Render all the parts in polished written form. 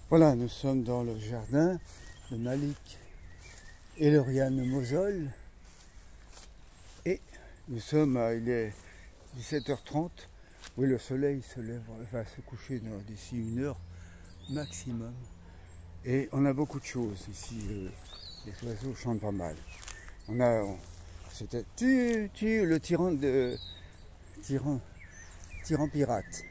Voilà, nous sommes dans le jardin de Malik et Lauriane Mosol. Et nous sommes, il est 17h30. Oui, le soleil se lève, va se coucher d'ici 1 heure maximum. Et on a beaucoup de choses ici. Les oiseaux chantent pas mal. C'était le tyran pirate.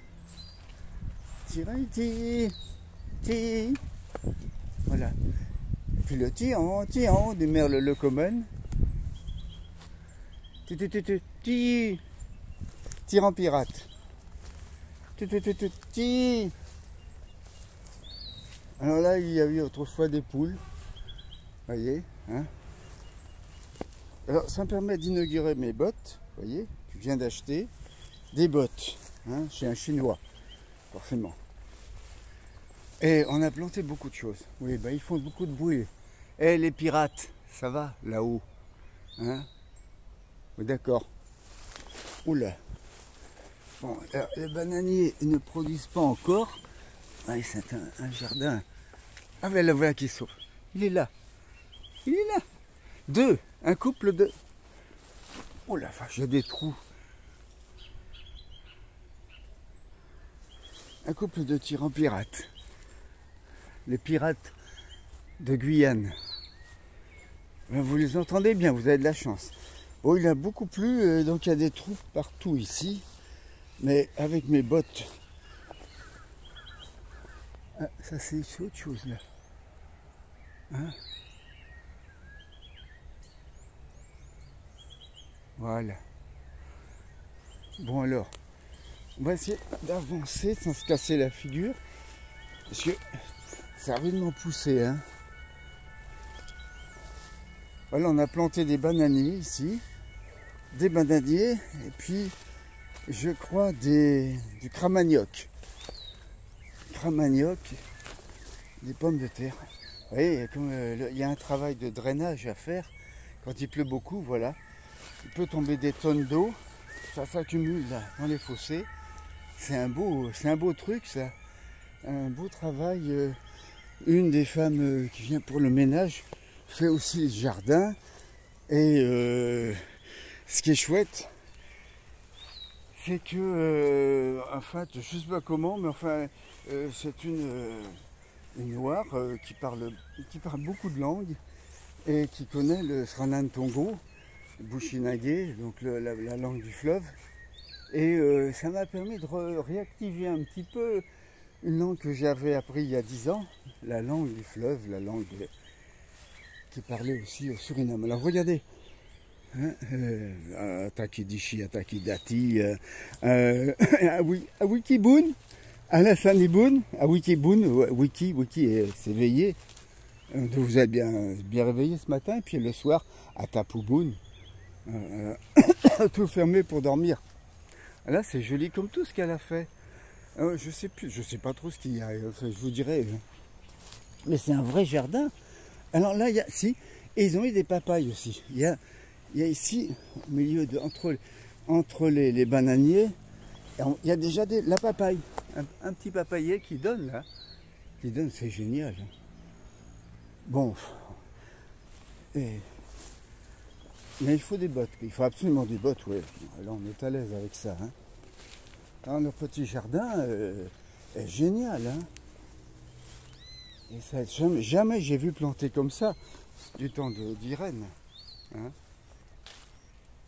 Voilà. Et puis le tyran du merle le commun. Tyran pirate. Alors là, il y a eu autrefois des poules. Voyez, hein. Alors ça me permet d'inaugurer mes bottes. Voyez, je viens d'acheter des bottes, hein, chez un Chinois, forcément. Et on a planté beaucoup de choses. Oui, ben ils font beaucoup de bruit. Eh les pirates, ça va là-haut, hein? Oui, d'accord. Oula. Bon, alors, les bananiers ne produisent pas encore. Ah, c'est un jardin. Ah ben là voilà qui saute. Il est là. Il est là. Deux. Un couple de... Oh la vache, il y a des trous. Un couple de tyrans pirates. Les pirates de Guyane. Vous les entendez bien, vous avez de la chance. Bon, il a beaucoup plu, donc il y a des trous partout ici. Mais avec mes bottes... Ah, ça c'est autre chose là. Hein? Voilà. Bon alors, on va essayer d'avancer sans se casser la figure. Parce que ça a réellement poussé, hein. Voilà, on a planté des bananiers ici. Des bananiers et puis je crois du cramanioc. Cramanioc, des pommes de terre. Vous voyez, comme il y a un travail de drainage à faire, quand il pleut beaucoup, voilà. Il peut tomber des tonnes d'eau, ça s'accumule là dans les fossés. C'est un beau truc ça, un beau travail. Une des femmes qui vient pour le ménage fait aussi le jardin. Et ce qui est chouette, c'est que, enfin, je sais pas comment, mais enfin, c'est une noire qui parle beaucoup de langues et qui connaît le Sranan Tongo, le Bushinagé, donc la langue du fleuve. Et ça m'a permis de réactiver un petit peu une langue que j'avais appris il y a 10 ans, la langue du fleuve, la langue qui parlait aussi au Suriname. Alors regardez, hein, Atakidishi, Atakidati, Awikiboun, Alassaniboun, Awikiboun, Wiki s'éveiller. Vous êtes bien réveillé ce matin, et puis le soir, Atapouboun, tout fermé pour dormir. Là, c'est joli comme tout ce qu'elle a fait. Je sais plus, je sais pas trop ce qu'il y a, je vous dirai. Mais c'est un vrai jardin. Alors là, il y a, si, et ils ont eu des papayes aussi. Il y a ici, au milieu entre les bananiers, il y a déjà la papaye. Un petit papayer qui donne là. Qui donne, c'est génial. Bon. Mais il faut des bottes. Il faut absolument des bottes, ouais. Là, on est à l'aise avec ça. Hein. Alors, notre petit jardin est génial. Hein. Et ça, jamais j'ai vu planter comme ça du temps d'Irène. Hein.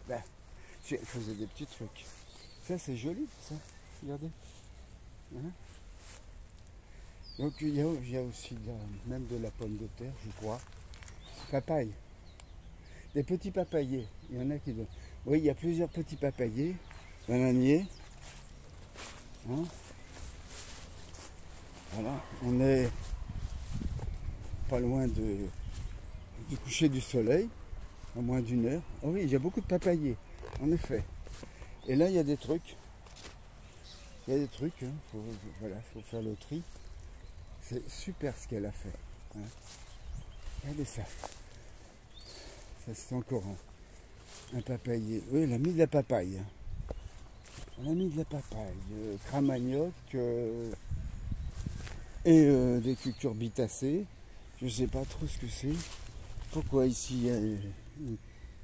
Ben, elle faisait des petits trucs. Ça, c'est joli, ça. Regardez. Hein. Donc, il y a aussi même de la pomme de terre, je crois. Papaye. Des petits papayers. Il y en a qui donnent. Oui, il y a plusieurs petits papayers. Bananiers. Hein. Voilà. On est pas loin du coucher du soleil, à moins d'1 heure. Oh oui, il y a beaucoup de papayers, en effet. Et là, il y a des trucs. Il y a des trucs, hein. Voilà, faut faire le tri. C'est super ce qu'elle a fait. Hein. Regardez ça. Ça, c'est encore un papayer. Oui, elle a mis de la papaye. Hein. Elle a mis de la papaye. Cramanioc, et des cucurbitacées. Je ne sais pas trop ce que c'est. Pourquoi ici il y a,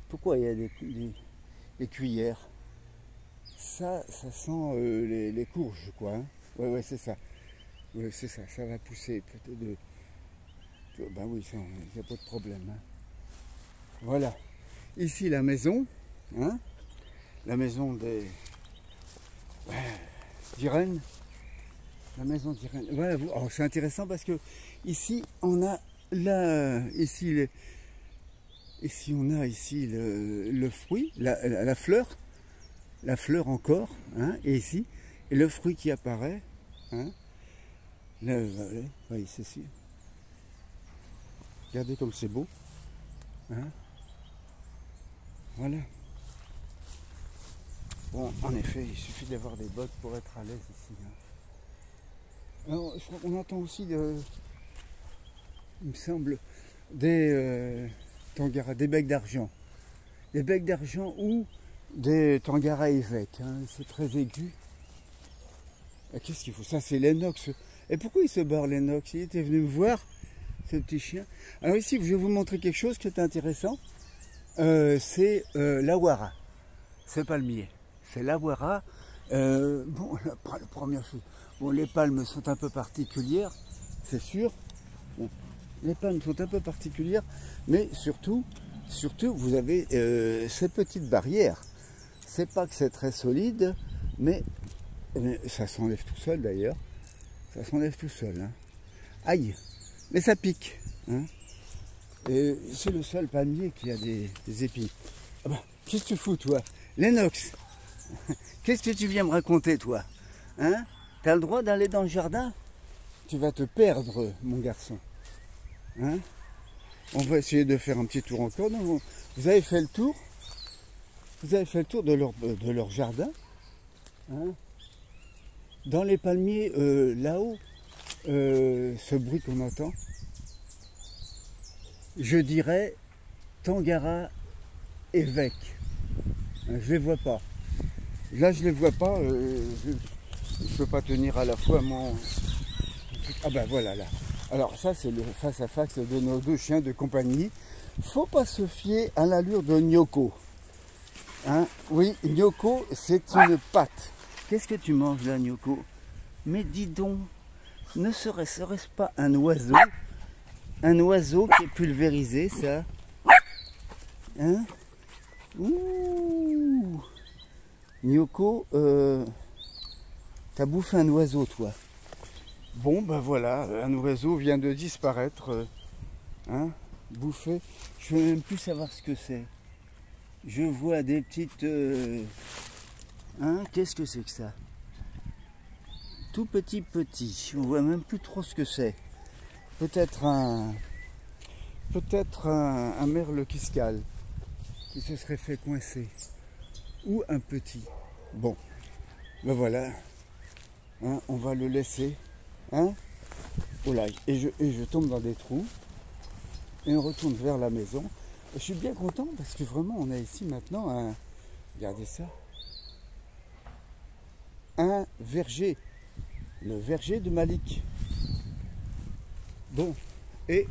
pourquoi il y a des cuillères? Ça sent les courges, quoi. Hein. Ouais, c'est ça. Ouais, c'est ça. Ça va pousser peut-être de. Ben oui, il n'y a pas de problème. Hein. Voilà. Ici la maison, hein, la maison d'Irène. La maison d'Irène. Voilà. C'est intéressant parce que ici on a ici on a ici le fruit, la fleur encore, hein, et ici, et le fruit qui apparaît, hein, oui, c'est sûr. Regardez comme c'est beau, hein, voilà. Bon, en effet, il suffit d'avoir des bottes pour être à l'aise ici. Hein. Alors, je crois qu'on entend aussi, il me semble, des tangaras, des becs d'argent. Des becs d'argent ou des tangaras évêques, hein, c'est très aigu. Qu'est-ce qu'il faut? Ça, c'est l'inox. Et pourquoi il se barre l'inox? Il était venu me voir, ce petit chien. Alors ici, je vais vous montrer quelque chose qui est intéressant. C'est l'awara. C'est palmier. C'est l'awara. Bon, la première chose. Bon, les palmes sont un peu particulières, c'est sûr. Bon, les palmes sont un peu particulières, mais surtout, vous avez ces petites barrières. C'est pas que c'est très solide, mais ça s'enlève tout seul d'ailleurs. Ça s'enlève tout seul. Hein. Aïe, mais ça pique. Hein. Et c'est le seul palmier qui a des épines. Ah bah, qu'est-ce que tu fous, toi? L'inox. Qu'est-ce que tu viens me raconter, toi? Hein? T'as le droit d'aller dans le jardin? Tu vas te perdre, mon garçon. Hein? On va essayer de faire un petit tour encore. Non, vous avez fait le tour? Vous avez fait le tour de leur jardin? Hein? Dans les palmiers, là-haut, ce bruit qu'on entend, je dirais Tangara évêque. Je ne les vois pas. Là, je ne les vois pas. Je ne peux pas tenir à la fois mon... Ah ben voilà, là. Alors ça, c'est le face-à-face de nos deux chiens de compagnie. Faut pas se fier à l'allure de Nyoko. Hein? Oui, Nyoko, c'est une patte. Qu'est-ce que tu manges là, Nyoko? Mais dis donc, ne serait-ce pas un oiseau? Un oiseau qui est pulvérisé, ça? Hein? Ouh! Nyoko, t'as bouffé un oiseau, toi. Bon, ben voilà, un oiseau vient de disparaître. Hein? Bouffé. Je ne veux même plus savoir ce que c'est. Je vois des petites... Hein? Qu'est-ce que c'est que ça? Tout petit. On voit même plus trop ce que c'est. Peut-être un merle qui se cale, qui se serait fait coincer. Ou un petit. Bon, ben voilà. Hein? On va le laisser. Hein? Oh là, et je tombe dans des trous. Et on retourne vers la maison. Je suis bien content parce que vraiment on a ici maintenant un... Regardez ça. Un verger. Le verger de Malik. Bon. Et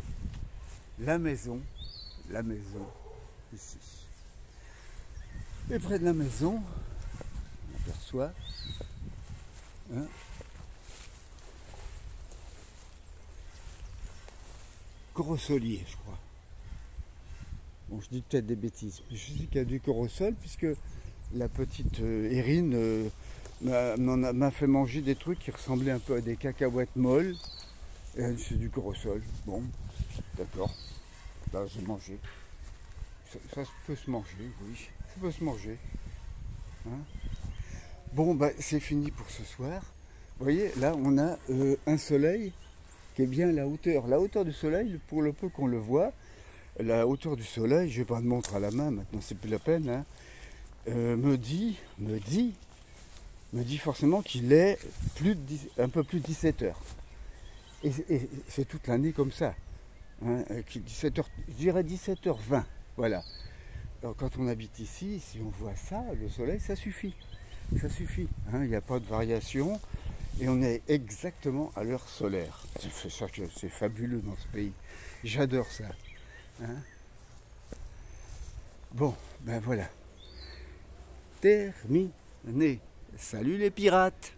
la maison ici. Et près de la maison, on aperçoit hein, corosolier, je crois. Bon, je dis peut-être des bêtises, mais je sais qu'il y a du corosol puisque la petite Erin m'a fait manger des trucs qui ressemblaient un peu à des cacahuètes molles. Et c'est du corosol. Bon, d'accord. Là, j'ai mangé. Ça peut se manger, oui. Ça peut se manger. Hein? Bon, bah, c'est fini pour ce soir. Vous voyez, là, on a un soleil qui est bien à la hauteur. La hauteur du soleil, pour le peu qu'on le voit, la hauteur du soleil, je n'ai pas de montre à la main, maintenant c'est plus la peine, hein, me dit forcément qu'il est un peu plus de 17 heures. Et c'est toute l'année comme ça. Hein, 17h, je dirais 17h20. Voilà. Alors quand on habite ici, si on voit ça, le soleil, ça suffit. Ça suffit. Hein, il n'y a pas de variation. Et on est exactement à l'heure solaire. C'est fabuleux dans ce pays. J'adore ça. Hein? Bon, ben voilà. Terminé. Salut les pirates!